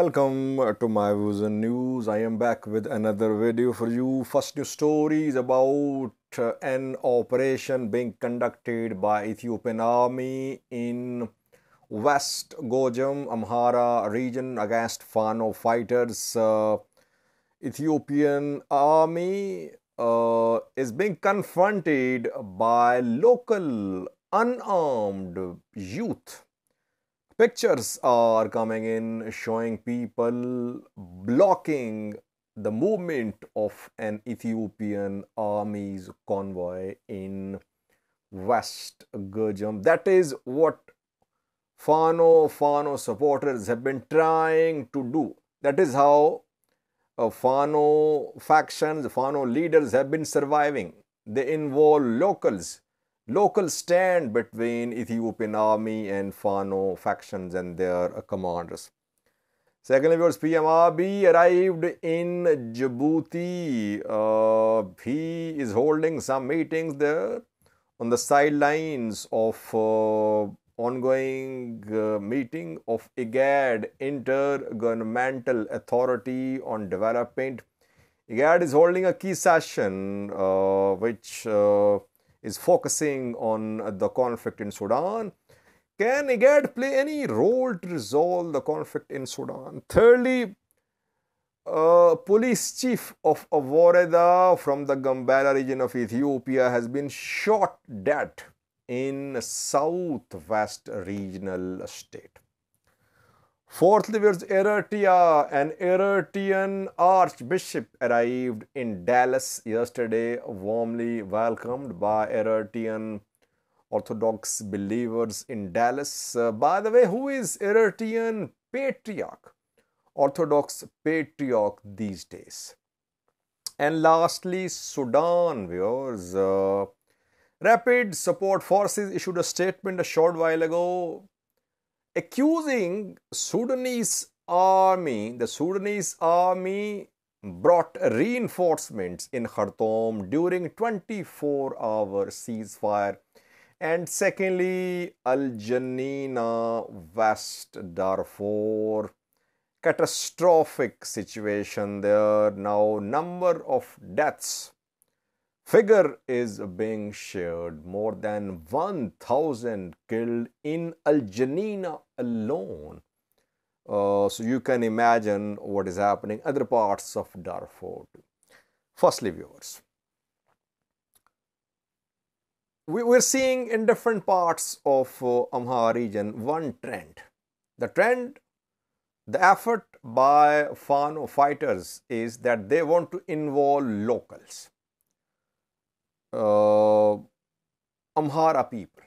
Welcome to my views and news. I am back with another video for you. First news story is about an operation being conducted by Ethiopian army in West Gojam, Amhara region against Fano fighters. Ethiopian army is being confronted by local unarmed youth. Pictures are coming in showing people blocking the movement of an Ethiopian army's convoy in West Gurjam. That is what Fano supporters have been trying to do. That is how Fano factions, Fano leaders have been surviving. They involve locals. Local stand between Ethiopian army and Fano factions and their commanders. Secondly, viewers, PM Abiy arrived in Djibouti. He is holding some meetings there on the sidelines of ongoing meeting of IGAD, Intergovernmental Authority on Development. IGAD is holding a key session which is focusing on the conflict in Sudan. Can IGAD play any role to resolve the conflict in Sudan? Thirdly, police chief of Avoreda from the Gambela region of Ethiopia has been shot dead in South West regional state. Fourthly, there's Eritrea. An Eritrean Archbishop arrived in Dallas yesterday, warmly welcomed by Eritrean Orthodox believers in Dallas. By the way, who is Eritrean Patriarch, Orthodox Patriarch these days? And lastly, Sudan, viewers. Rapid Support Forces issued a statement a short while ago accusing Sudanese army. The Sudanese army brought reinforcements in Khartoum during 24-hour ceasefire. And secondly, Geneina West Darfur, catastrophic situation there. Now, number of deaths figure is being shared. More than 1,000 killed in Geneina alone. So you can imagine what is happening in other parts of Darfur. Firstly, viewers, we're seeing in different parts of Amhara region one trend. The effort by Fano fighters is that they want to involve locals. Amhara people.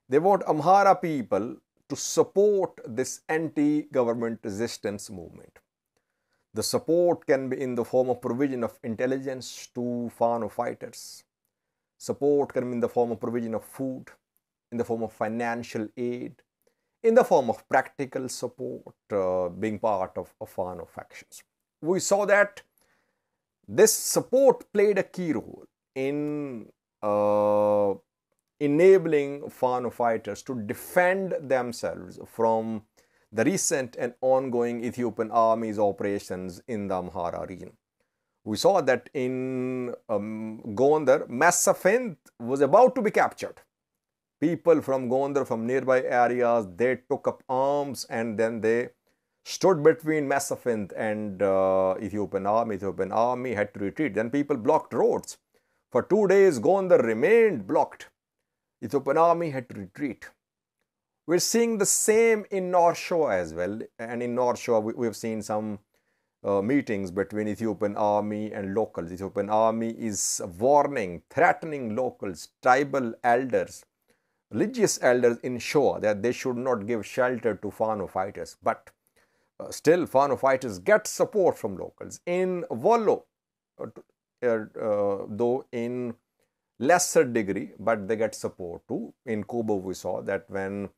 They want Amhara people to support this anti-government resistance movement. The support can be in the form of provision of intelligence to Fano fighters. Support can be in the form of provision of food, in the form of financial aid, in the form of practical support, being part of Fano factions. We saw that this support played a key role in enabling Fano fighters to defend themselves from the recent and ongoing Ethiopian army's operations in the Amhara region. We saw that in Gondar, Massafint was about to be captured. People from Gondar, from nearby areas, they took up arms and then they stood between Massafint and Ethiopian army. Ethiopian army had to retreat. Then people blocked roads. For 2 days, Gondar remained blocked. Ethiopian army had to retreat. We're seeing the same in North Shore as well. And in North Shore, we've seen some meetings between Ethiopian army and locals. Ethiopian army is warning, threatening locals, tribal elders, religious elders in Shore that they should not give shelter to Fano fighters. But still, Fano fighters get support from locals. In Wollo, though in lesser degree, but they get support too. In Kobo, we saw that when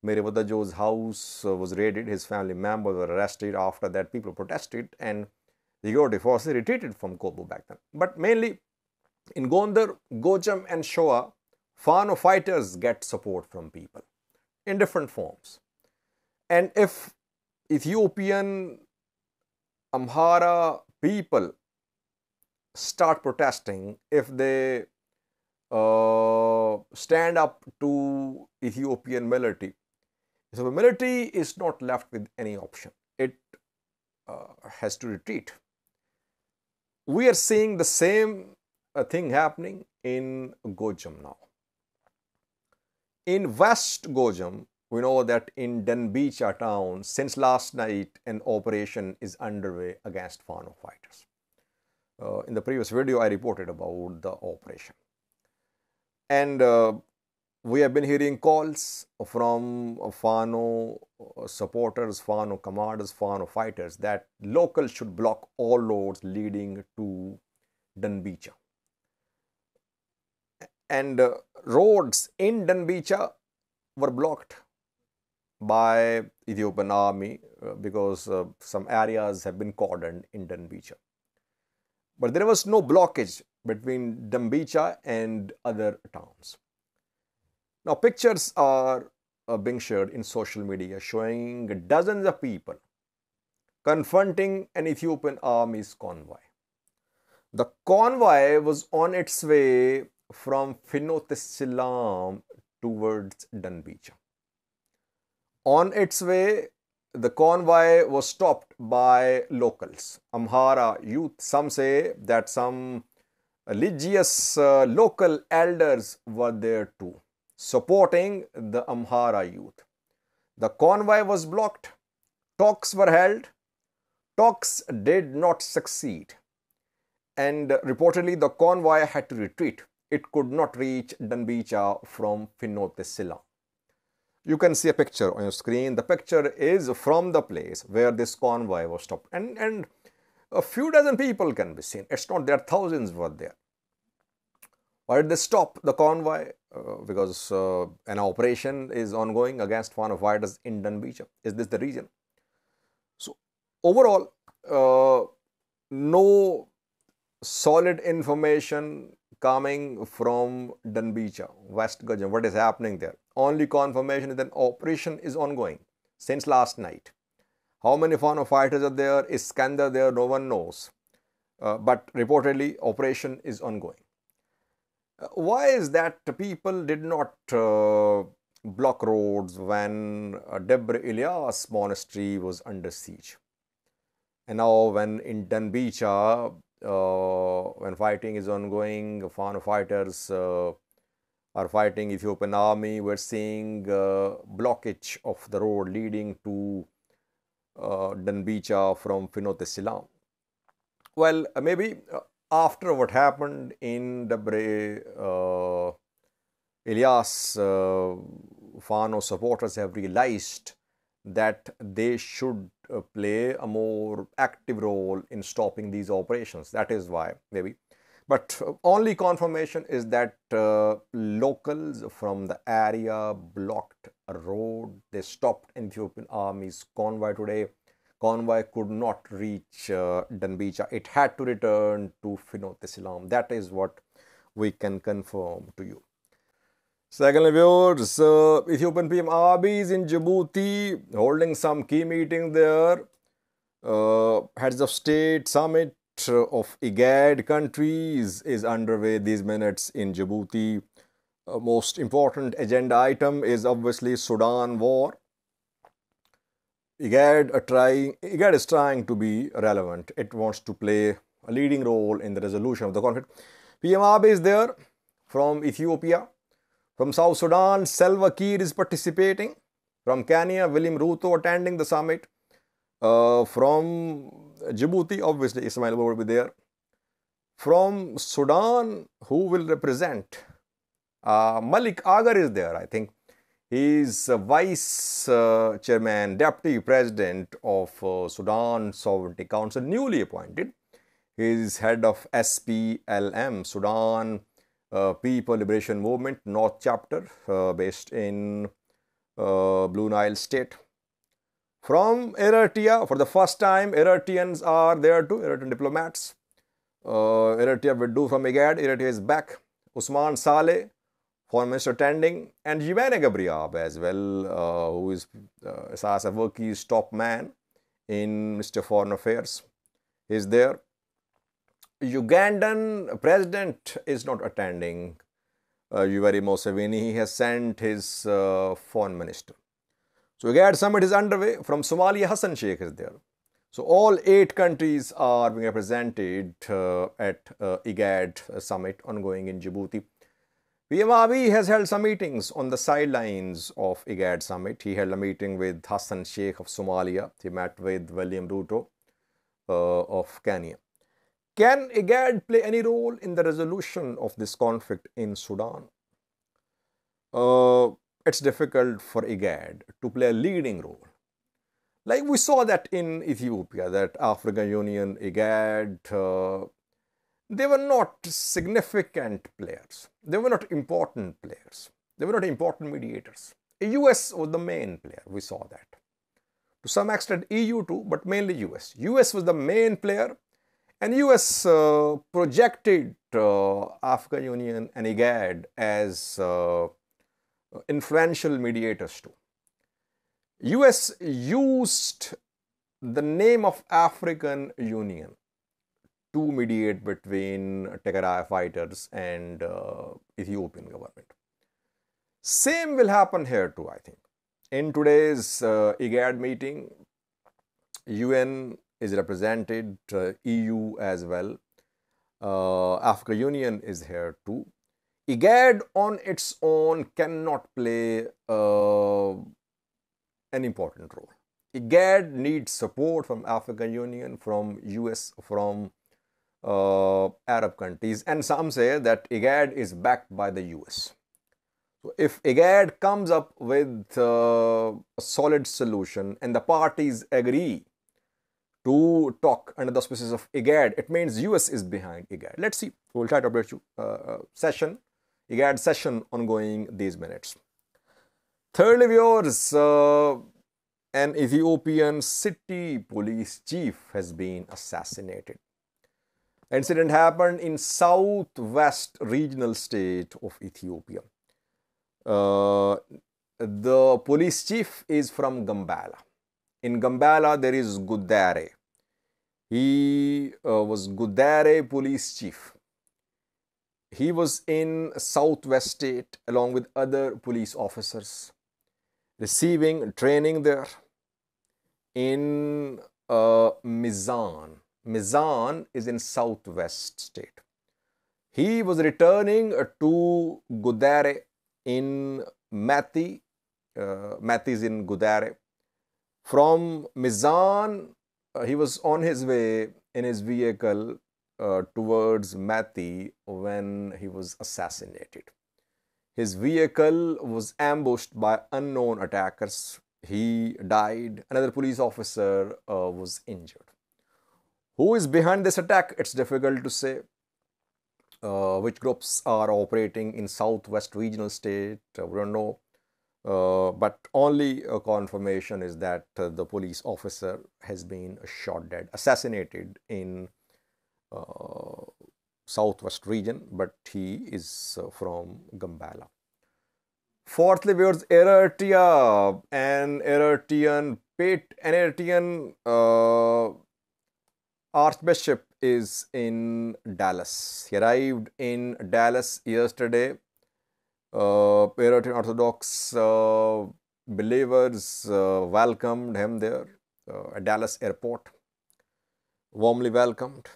Merivadajo's house was raided, his family members were arrested. After that, people protested and the security forces retreated from Kobo back then. But mainly in Gondar, Gojam and Shoa, Fano fighters get support from people in different forms. And if Ethiopian Amhara people start protesting if they stand up to Ethiopian military. So the military is not left with any option. It has to retreat. We are seeing the same thing happening in Gojam now. In West Gojam, we know that in Denbicha town, since last night, an operation is underway against Fano fighters. In the previous video, I reported about the operation. And we have been hearing calls from Fano supporters, Fano commanders, Fano fighters that locals should block all roads leading to Denbicha. And roads in Denbicha were blocked by Ethiopian army because some areas have been cordoned in Denbicha. But there was no blockage between Denbicha and other towns. Now, pictures are being shared in social media showing dozens of people confronting an Ethiopian army's convoy. The convoy was on its way from Finot-e-Silam towards Denbicha. On its way, the convoy was stopped by locals, Amhara Youth. Some say that some religious local elders were there too, supporting the Amhara Youth. The convoy was blocked. Talks were held. Talks did not succeed. And reportedly, the convoy had to retreat. It could not reach Denbicha from Finot-e-Silam. You can see a picture on your screen. The picture is from the place where this convoy was stopped. And a few dozen people can be seen. It's not there, thousands were there. Why did they stop the convoy? Because an operation is ongoing against Fano fighters in Denbicha. Is this the reason? So, overall, no solid information coming from Denbicha, West Gojam. What is happening there? Only confirmation is that operation is ongoing since last night. How many Fano fighters are there? Is Skandar there? No one knows. But reportedly, operation is ongoing. Why is that people did not block roads when Debre Elias monastery was under siege? And now when in Denbicha, when fighting is ongoing, Fano fighters are fighting Ethiopian army, we're seeing blockage of the road leading to Denbicha from Finot-e-Silam. Well, maybe after what happened in Debre Elias, Fano supporters have realized that they should play a more active role in stopping these operations. That is why, maybe. But only confirmation is that locals from the area blocked a road. They stopped Ethiopian army's convoy today. Convoy could not reach Denbicha. It had to return to Finot-e-Silam. That is what we can confirm to you. Secondly, viewers, Ethiopian PM Abiy is in Djibouti holding some key meeting there. Heads of state summit of IGAD countries is underway these minutes in Djibouti. Most important agenda item is obviously Sudan war. IGAD is trying to be relevant. It wants to play a leading role in the resolution of the conflict. PM Abiy is there from Ethiopia. From South Sudan, Salva Kiir is participating. From Kenya, William Ruto attending the summit. From Djibouti, obviously, Ismail will be there. From Sudan, who will represent? Malik Agar is there, I think. He is vice chairman, deputy president of Sudan Sovereignty Council, newly appointed. He is head of SPLM, Sudan People Liberation Movement, North Chapter, based in Blue Nile State. From Eritrea, for the first time, Eritreans are there too, Eritrean diplomats. Eritrea withdrew from IGAD, Eritrea is back. Usman Saleh, Foreign Minister attending, and Jiga as well, who is Isaias Afwerki's top man in Ministry of Foreign Affairs, is there. Ugandan president is not attending. Yoweri Museveni, he has sent his foreign minister. So IGAD summit is underway. From Somalia, Hassan Sheikh is there. So all 8 countries are being represented at IGAD summit ongoing in Djibouti. PM Abiy has held some meetings on the sidelines of IGAD summit. He held a meeting with Hassan Sheikh of Somalia. He met with William Ruto of Kenya. Can IGAD play any role in the resolution of this conflict in Sudan? It's difficult for IGAD to play a leading role. Like we saw that in Ethiopia, that African Union, IGAD, they were not significant players. They were not important players. They were not important mediators. The US was the main player. We saw that. To some extent, EU too, but mainly US. US was the main player. And US projected African Union and IGAD as influential mediators too. US used the name of African Union to mediate between Tigray fighters and Ethiopian government. Same will happen here too, I think. In today's IGAD meeting, UN is represented, EU as well. African Union is here too. IGAD on its own cannot play an important role. IGAD needs support from African Union, from US, from Arab countries, and some say that IGAD is backed by the US. So if IGAD comes up with a solid solution and the parties agree to talk under the auspices of IGAD, it means US is behind IGAD. Let's see. We'll try to update you. IGAD session ongoing these minutes. Thirdly, viewers, an Ethiopian city police chief has been assassinated. The incident happened in South West regional state of Ethiopia. The police chief is from Gambela. In Gambela, there is Gudare. He was Gudare police chief. He was in Southwest state along with other police officers, receiving training there in Mizan. Mizan is in Southwest state. He was returning to Gudare in Mati. Mati is in Gudare. From Mizan, he was on his way in his vehicle towards Mati when he was assassinated. His vehicle was ambushed by unknown attackers. He died. Another police officer was injured. Who is behind this attack? It's difficult to say. Which groups are operating in Southwest regional state? We don't know. But only a confirmation is that the police officer has been shot dead, assassinated in Southwest region, but he is from Gambela. Fourthly, viewers, Eritrea, an Eritrean Archbishop is in Dallas. He arrived in Dallas yesterday. Eritrean Orthodox believers welcomed him there at Dallas airport. Warmly welcomed.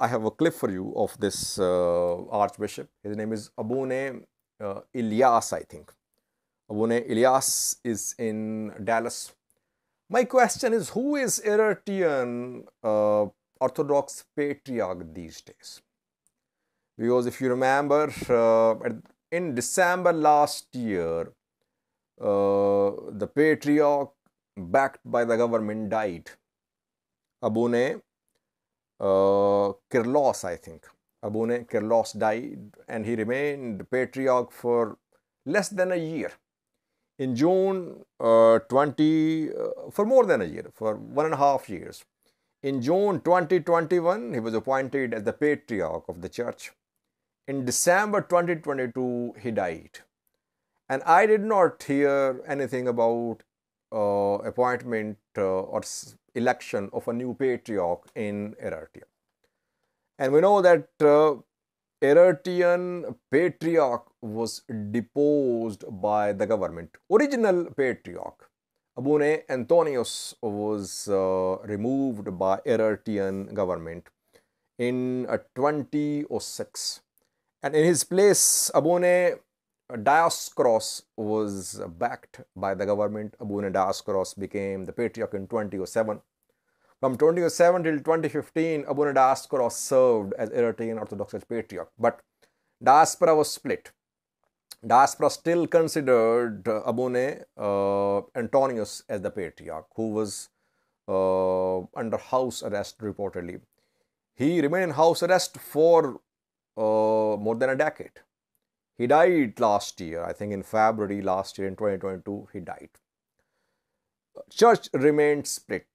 I have a clip for you of this Archbishop. His name is Abune Elias, I think. Abune Elias is in Dallas. My question is, who is Eritrean Orthodox Patriarch these days? Because if you remember, in December last year, the Patriarch backed by the government died. Abune Kirlos, I think. Abune Kirlos died and he remained Patriarch for less than a year. In June for more than a year, for 1.5 years. In June 2021, he was appointed as the Patriarch of the church. In December 2022, he died. And I did not hear anything about appointment or election of a new patriarch in Eritrea. And we know that Eritrean patriarch was deposed by the government. Original patriarch, Abune Antonius, was removed by Eritrean government in 2006. And in his place, Abune Dioscoros was backed by the government. Abune Dioscoros became the patriarch in 2007. From 2007 till 2015, Abune Dioscoros served as Eritrean Orthodox Church patriarch. But diaspora was split. Diaspora still considered Abune Antonius as the patriarch, who was under house arrest reportedly. He remained in house arrest for more than a decade. He died last year, I think in February last year, in 2022, he died. Church remained split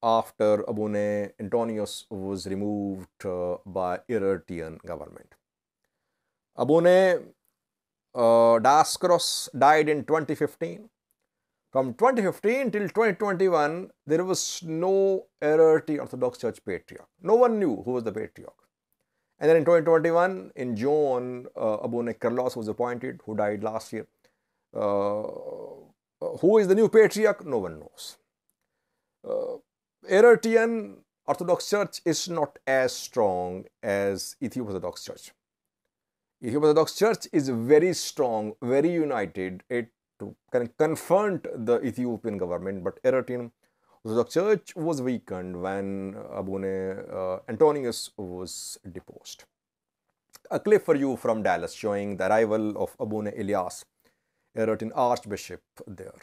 after Abune Antonius was removed by Eritrean government. Abune Dioscoros died in 2015. From 2015 till 2021, there was no Eritrean Orthodox Church patriarch. No one knew who was the patriarch. And then in 2021, in June, Abune Carlos was appointed, who died last year. Who is the new patriarch? No one knows. Eritrean Orthodox Church is not as strong as Ethiopian Orthodox Church. Ethiopian Orthodox Church is very strong, very united. It can confront the Ethiopian government, but Eritrean Orthodox Church was weakened when Abune Antonius was deposed. A clip for you from Dallas showing the arrival of Abune Elias, Eritrean Archbishop there.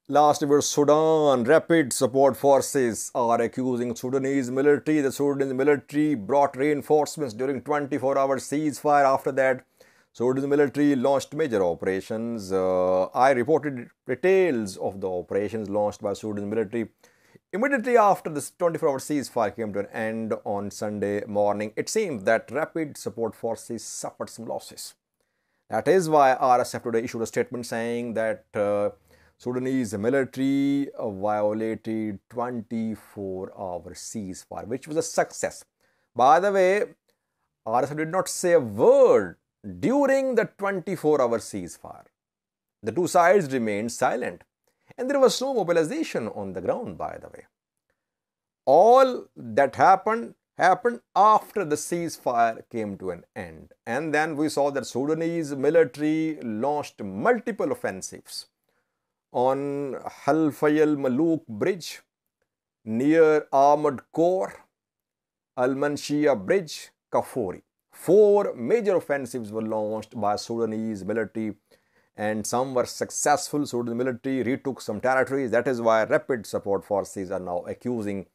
Last year, Sudan Rapid Support Forces are accusing Sudanese military. The Sudanese military brought reinforcements during 24-hour ceasefire. After that, Sudanese military launched major operations. I reported details of the operations launched by Sudanese military. Immediately after this 24-hour ceasefire came to an end on Sunday morning, it seemed that Rapid Support Forces suffered some losses. That is why RSF today issued a statement saying that Sudanese military violated 24-hour ceasefire, which was a success. By the way, RSF did not say a word during the 24-hour ceasefire. The two sides remained silent, and there was no mobilization on the ground, by the way. All that happened after the ceasefire came to an end. And then we saw that Sudanese military launched multiple offensives on Halfayal Maluk Bridge, near Ahmed Core, Al-Manshia Bridge, Kafori. 4 major offensives were launched by Sudanese military, and some were successful. Sudanese military retook some territories. That is why Rapid Support Forces are now accusing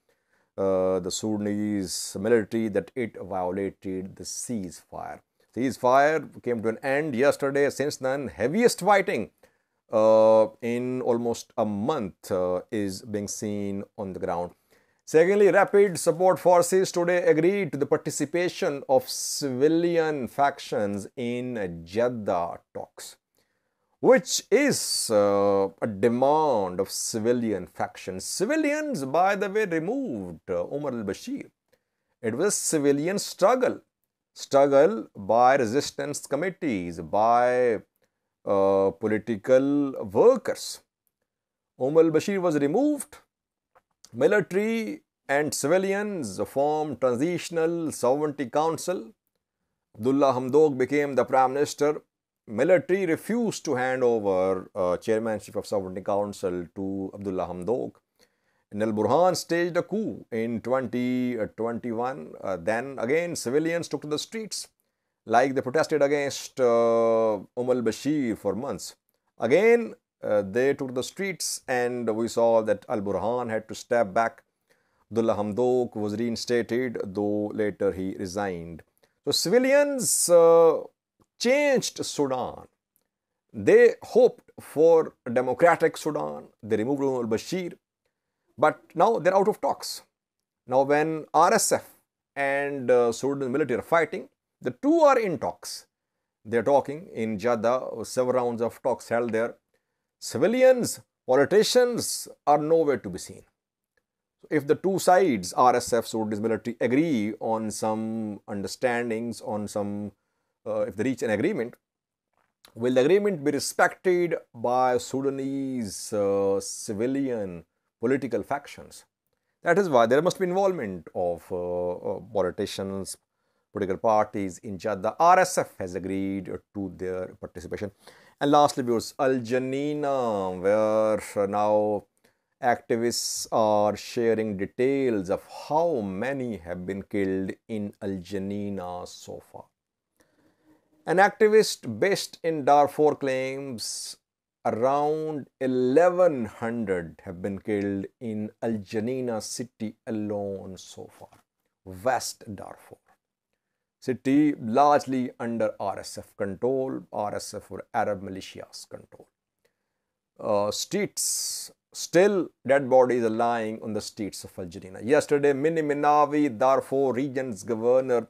the Sudanese military that it violated the ceasefire. Ceasefire came to an end yesterday. Since then, heaviest fighting in almost a month is being seen on the ground. Secondly, Rapid Support Forces today agreed to the participation of civilian factions in Jeddah talks, which is a demand of civilian factions. Civilians, by the way, removed Omar al-Bashir. It was a civilian struggle by resistance committees, by political workers. Omar al-Bashir was removed. Military and civilians formed Transitional Sovereignty Council. Abdullah Hamdok became the Prime Minister. Military refused to hand over chairmanship of Sovereignty Council to Abdullah Hamdok. And al-Burhan staged a coup in 2021. Then again, civilians took to the streets. like they protested against al-Bashir for months. Again, they took the streets, and we saw that al-Burhan had to step back. Abdullah Hamdok was reinstated, though later he resigned. So civilians changed Sudan. They hoped for a democratic Sudan. They removed al-Bashir. But now they're out of talks. Now when RSF and Sudan military are fighting, the two are in talks. They're talking in Jeddah, several rounds of talks held there. Civilians, politicians are nowhere to be seen. If the two sides, RSF, Sudanese military, agree on some understandings, on some, if they reach an agreement, will the agreement be respected by Sudanese civilian political factions? That is why there must be involvement of politicians, political parties in Jeddah. RSF has agreed to their participation. And lastly, viewers, Al-Geneina, where now activists are sharing details of how many have been killed in Al-Geneina so far. An activist based in Darfur claims around 1,100 have been killed in Al-Geneina city alone so far. West Darfur city, largely under RSF control, RSF or Arab militias control. Streets, still dead bodies are lying on the streets of Al-Geneina. Yesterday, Minawi, Darfur region's governor,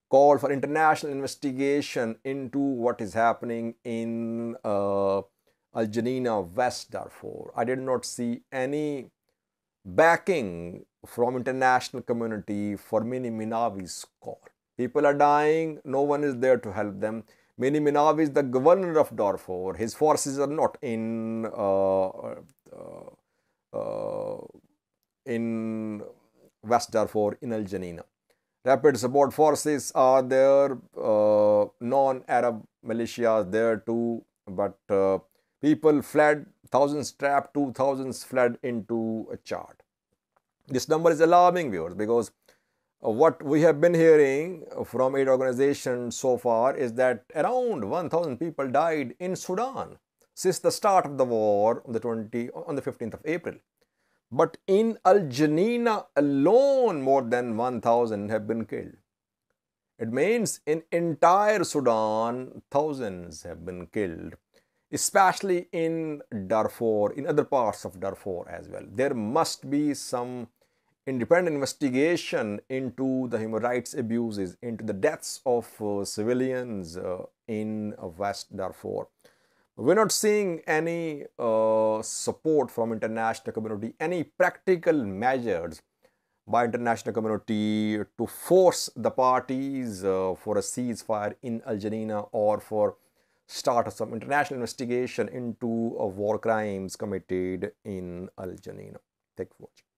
called for international investigation into what is happening in Al-Geneina, West Darfur. I did not see any backing from international community for Minawi's call. People are dying, no one is there to help them. Minawi is the governor of Darfur. His forces are not in West Darfur, in Al-Geneina. Rapid support forces are there, non-Arab militias there too, but people fled, thousands trapped, 2,000 fled into a Chad. This number is alarming, viewers, because what we have been hearing from aid organizations so far is that around 1,000 people died in Sudan since the start of the war on the 15th of April. But in Al-Geneina alone, more than 1,000 have been killed. It means in entire Sudan, thousands have been killed, especially in Darfur, in other parts of Darfur as well. There must be some independent investigation into the human rights abuses, into the deaths of civilians in West Darfur. We're not seeing any support from international community, any practical measures by international community to force the parties for a ceasefire in Al-Geneina or for start of some international investigation into war crimes committed in Al-Geneina. Thank you for watching.